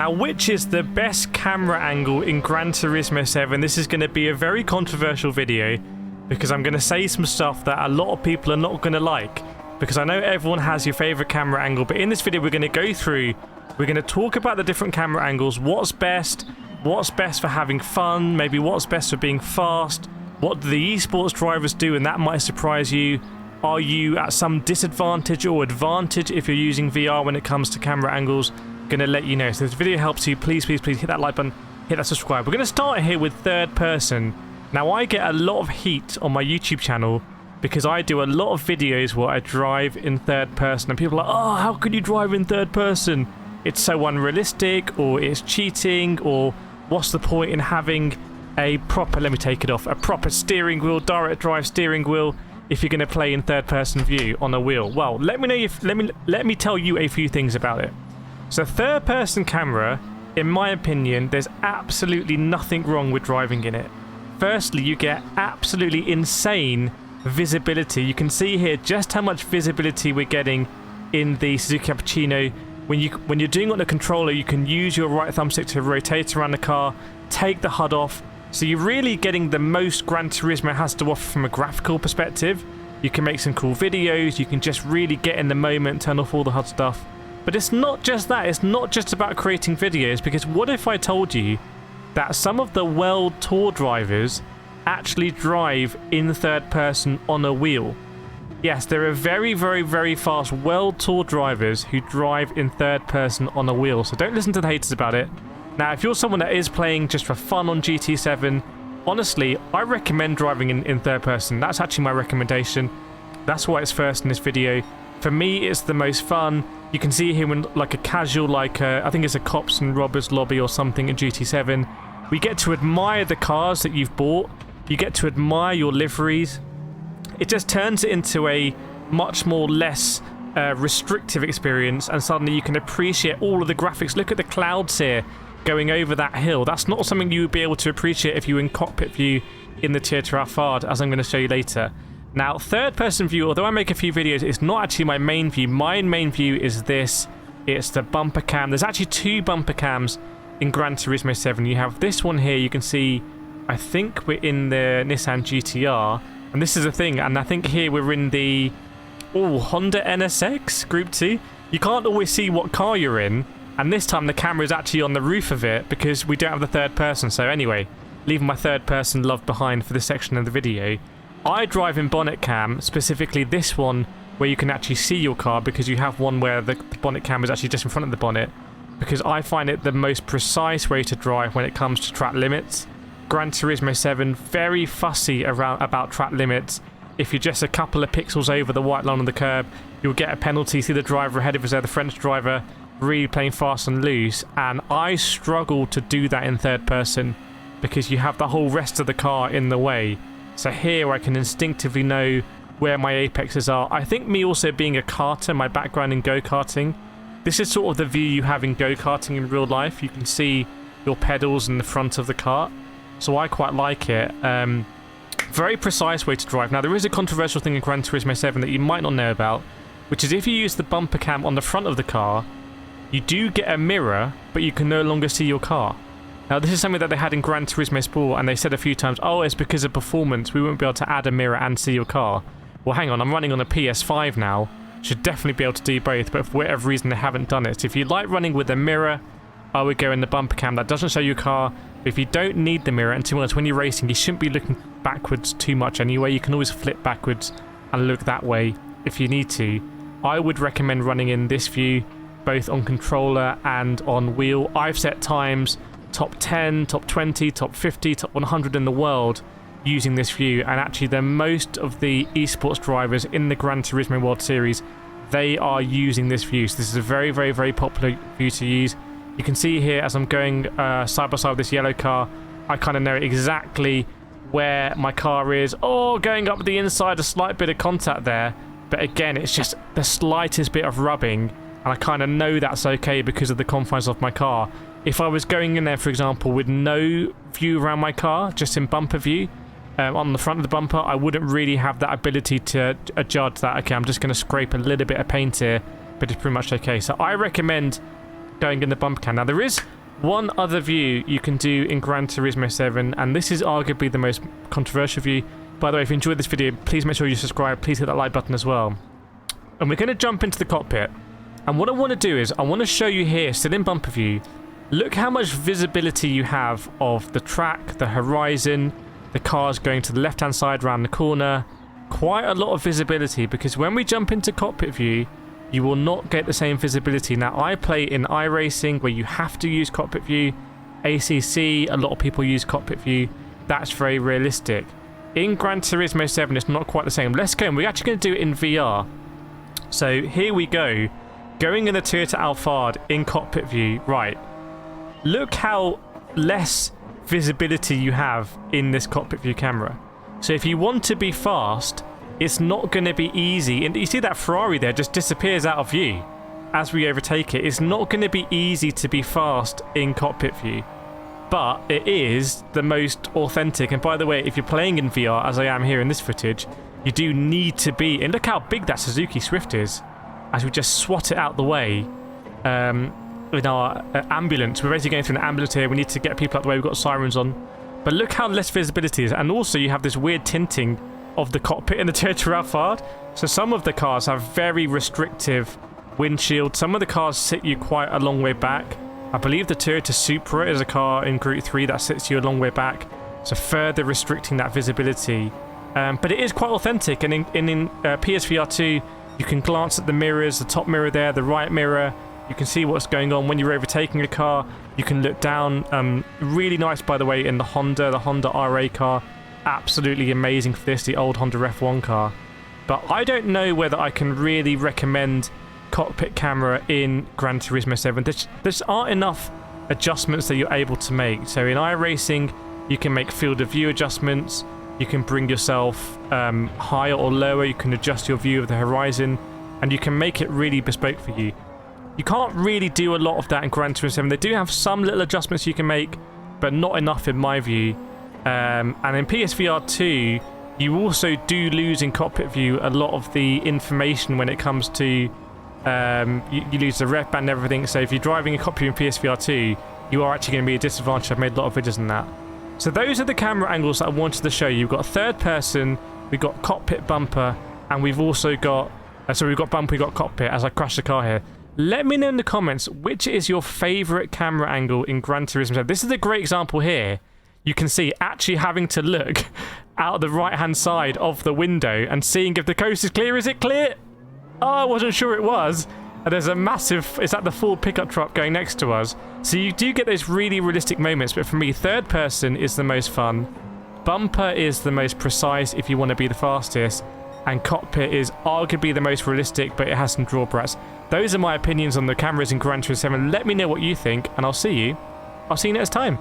Now, which is the best camera angle in Gran Turismo 7? This is going to be a very controversial video because I'm going to say some stuff that a lot of people are not going to like, because I know everyone has your favorite camera angle, but in this video we're going to go through, we're going to talk about the different camera angles, what's best for having fun, maybe what's best for being fast, what do the esports drivers do, and that might surprise you. Are you at some disadvantage or advantage if you're using VR when it comes to camera angles? Gonna let you know. So if this video helps you, please hit that like button, hit that subscribe. We're gonna start here with third person. Now, I get a lot of heat on my YouTube channel because I do a lot of videos where I drive in third person, and people are like, oh, how can you drive in third person? It's so unrealistic, or it's cheating, or what's the point in having a proper, let me take it off, a proper steering wheel, direct drive steering wheel, if you're gonna play in third person view on a wheel? Well, let me tell you a few things about it. So third person camera, in my opinion, there's absolutely nothing wrong with driving in it. Firstly, you get absolutely insane visibility. You can see here just how much visibility we're getting in the Suzuki Cappuccino. When you're doing it on a controller, you can use your right thumbstick to rotate around the car, take the HUD off. So you're really getting the most Gran Turismo has to offer from a graphical perspective. You can make some cool videos, you can just really get in the moment, turn off all the HUD stuff. But it's not just that, it's not just about creating videos, because what if I told you that some of the world tour drivers actually drive in third person on a wheel? Yes, there are very, very, very fast world tour drivers who drive in third person on a wheel, so don't listen to the haters about it. Now, if you're someone that is playing just for fun on GT7, honestly, I recommend driving in third person. That's actually my recommendation. That's why it's first in this video. For me, it's the most fun. You can see here when like a casual, like I think it's a cops and robbers lobby or something in GT7. We get to admire the cars that you've bought. You get to admire your liveries. It just turns it into a much more less restrictive experience, and suddenly you can appreciate all of the graphics. Look at the clouds here going over that hill. That's not something you would be able to appreciate if you were in cockpit view in the Theatre Fard, as I'm going to show you later. Now, third person view, although I make a few videos, it's not actually my main view. My main view is this. It's the bumper cam. There's actually two bumper cams in Gran Turismo 7. You have this one here. You can see, I think we're in the Nissan GTR. And this is the thing. And I think here we're in the Honda NSX Group 2. You can't always see what car you're in. And this time the camera is actually on the roof of it because we don't have the third person. So anyway, leaving my third person love behind for this section of the video. I drive in bonnet cam, specifically this one where you can actually see your car, because you have one where the bonnet cam is actually just in front of the bonnet, because I find it the most precise way to drive when it comes to track limits. Gran Turismo 7, very fussy about track limits. If you're just a couple of pixels over the white line on the curb, you'll get a penalty. See the driver ahead of us there, the French driver, really playing fast and loose, and I struggle to do that in third person because you have the whole rest of the car in the way. So here I can instinctively know where my apexes are. I think me also being a karter, my background in go-karting, this is sort of the view you have in go-karting in real life. You can see your pedals in the front of the kart. So I quite like it. Very precise way to drive. Now, there is a controversial thing in Gran Turismo 7 that you might not know about, which is if you use the bumper cam on the front of the car, you do get a mirror, but you can no longer see your car. Now, this is something that they had in Gran Turismo Sport, and they said a few times, oh, it's because of performance, we won't be able to add a mirror and see your car. Well, hang on, I'm running on a PS5 now. Should definitely be able to do both, but for whatever reason, they haven't done it. So if you like running with a mirror, I would go in the bumper cam. That doesn't show your car. But if you don't need the mirror, and to be honest, when you're racing, you shouldn't be looking backwards too much anyway. You can always flip backwards and look that way if you need to. I would recommend running in this view, both on controller and on wheel. I've set times top 10, top 20, top 50, top 100 in the world using this view, and actually the most of the esports drivers in the Gran Turismo World Series, they are using this view. So this is a very, very, very popular view to use. You can see here as I'm going side by side with this yellow car, I kind of know exactly where my car is. Oh, going up the inside, a slight bit of contact there, but again, it's just the slightest bit of rubbing, and I kind of know that's okay because of the confines of my car. If I was going in there, for example, with no view around my car, just in bumper view, on the front of the bumper, I wouldn't really have that ability to judge that, okay, I'm just going to scrape a little bit of paint here, but it's pretty much okay. So I recommend going in the bumper cam. Now, there is one other view you can do in Gran Turismo 7, and this is arguably the most controversial view. By the way, if you enjoyed this video, please make sure you subscribe. Please hit that like button as well. And we're going to jump into the cockpit. And what I want to do is, I want to show you here, still in bumper view, look how much visibility you have of the track, the horizon, the cars going to the left-hand side around the corner. Quite a lot of visibility, because when we jump into cockpit view, you will not get the same visibility. Now, I play in iRacing, where you have to use cockpit view. ACC, a lot of people use cockpit view. That's very realistic. In Gran Turismo 7, it's not quite the same. Let's go, and we're actually going to do it in VR. So here we go. Going in the Toyota Alphard in cockpit view. Right. Look how less visibility you have in this cockpit view camera. So if you want to be fast, it's not going to be easy. And you see that Ferrari there just disappears out of view as we overtake it. It's not going to be easy to be fast in cockpit view, but it is the most authentic. And by the way, if you're playing in VR, as I am here in this footage, you do need to be. And look how big that Suzuki Swift is as we just swat it out the way. In our ambulance, we're basically going through an ambulance here. We need to get people out the way. We've got sirens on, but look how less visibility is. And also you have this weird tinting of the cockpit in the Toyota Alphard. So some of the cars have very restrictive windshield. Some of the cars sit you quite a long way back. I believe the Toyota Supra is a car in Group 3 that sits you a long way back, so further restricting that visibility. But it is quite authentic. And in PSVR 2, you can glance at the mirrors, the top mirror there, the right mirror. You can see what's going on when you're overtaking a car. You can look down. Really nice, by the way, in the Honda RA car. Absolutely amazing for this, the old Honda F1 car. But I don't know whether I can really recommend cockpit camera in Gran Turismo 7. There aren't enough adjustments that you're able to make. So in iRacing, you can make field of view adjustments. You can bring yourself higher or lower. You can adjust your view of the horizon, and you can make it really bespoke for you. You can't really do a lot of that in Gran Turismo 7. They do have some little adjustments you can make, but not enough in my view. And in PSVR 2, you also do lose in cockpit view a lot of the information when it comes to you lose the ref band and everything. So if you're driving a cockpit in PSVR 2, you are actually going to be a disadvantage. I've made a lot of videos on that. So those are the camera angles that I wanted to show you. We've got third person, we've got cockpit bumper, and we've also got so we've got bumper, we've got cockpit as I crash the car here. Let me know in the comments which is your favorite camera angle in Gran Turismo. This is a great example here. You can see actually having to look out the right-hand side of the window and seeing if the coast is clear. Is it clear? Oh, I wasn't sure it was. And there's a massive... Is that the Ford pickup truck going next to us? So you do get those really realistic moments. But for me, third person is the most fun. Bumper is the most precise if you want to be the fastest. And cockpit is arguably the most realistic, but it has some drawbacks. Those are my opinions on the cameras in Gran Turismo 7. Let me know what you think, and I'll see you next time.